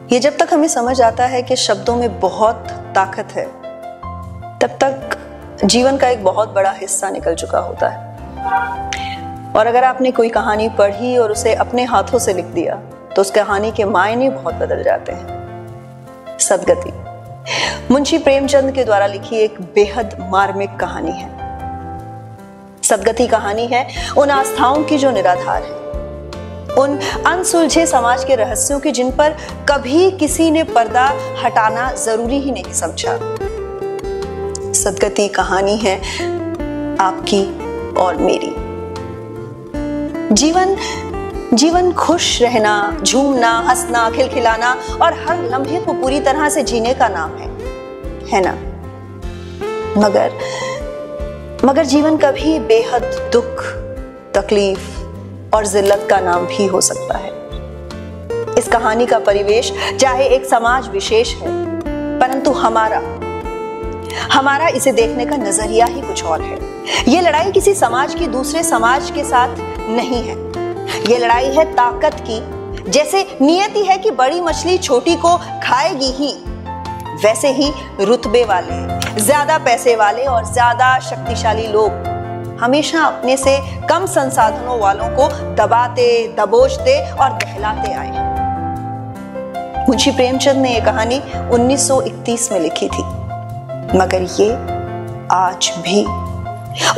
ये जब तक हमें समझ आता है कि शब्दों में बहुत ताकत है, तब तक जीवन का एक बहुत बड़ा हिस्सा निकल चुका होता है। और अगर आपने कोई कहानी पढ़ी और उसे अपने हाथों से लिख दिया तो उस कहानी के मायने बहुत बदल जाते हैं। सदगति मुंशी प्रेमचंद के द्वारा लिखी एक बेहद मार्मिक कहानी है। सदगति कहानी है उन आस्थाओं की जो निराधार है, उन अनसुलझे समाज के रहस्यों की जिन पर कभी किसी ने पर्दा हटाना जरूरी ही नहीं समझा। सदगति कहानी है आपकी और मेरी। जीवन खुश रहना, झूमना, हंसना, खिलखिलाना और हर लम्हे को पूरी तरह से जीने का नाम है ना? मगर जीवन कभी बेहद दुख, तकलीफ और जिल्लत का नाम भी हो सकता है। इस कहानी का परिवेश चाहे एक समाज विशेष है, परंतु हमारा इसे देखने का नजरिया ही कुछ और है। ये लड़ाई किसी समाज की दूसरे समाज के साथ नहीं है। ये लड़ाई है ताकत की। जैसे नियति है कि बड़ी मछली छोटी को खाएगी ही, वैसे ही रुतबे वाले, ज्यादा पैसे वाले और ज्यादा शक्तिशाली लोग हमेशा अपने से कम संसाधनों वालों को दबाते, दबोचते और दहलाते आए हैं। मुंशी प्रेमचंद ने यह कहानी 1931 में लिखी थी, मगर ये आज भी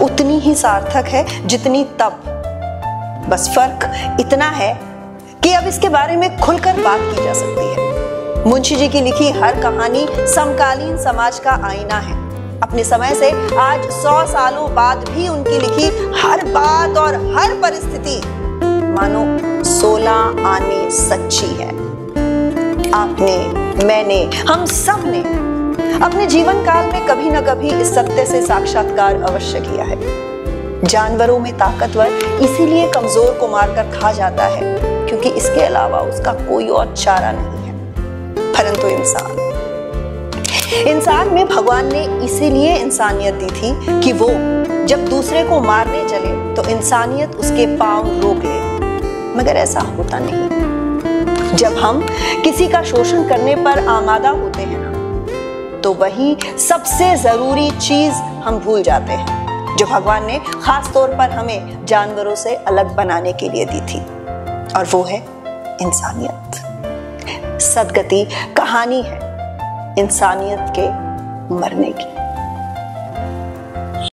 उतनी ही सार्थक है जितनी तब। बस फर्क इतना है कि अब इसके बारे में खुलकर बात की जा सकती है। मुंशी जी की लिखी हर कहानी समकालीन समाज का आईना है। अपने समय से आज 100 सालों बाद भी उनकी लिखी हर बात और हर परिस्थिति मानो 16 आने सच्ची है। आपने, मैंने, हम सब ने अपने जीवन काल में कभी न कभी इस सत्य से साक्षात्कार अवश्य किया है। जानवरों में ताकतवर इसीलिए कमजोर को मारकर खा जाता है क्योंकि इसके अलावा उसका कोई और चारा नहीं है। परंतु इंसान में भगवान ने इसीलिए इंसानियत दी थी कि वो जब दूसरे को मारने चले तो इंसानियत उसके पांव रोक ले, मगर ऐसा होता नहीं। जब हम किसी का शोषण करने पर आमादा होते हैं ना, तो वही सबसे जरूरी चीज हम भूल जाते हैं जो भगवान ने खास तौर पर हमें जानवरों से अलग बनाने के लिए दी थी, और वो है इंसानियत। सदगति कहानी है इंसानियत के मरने की।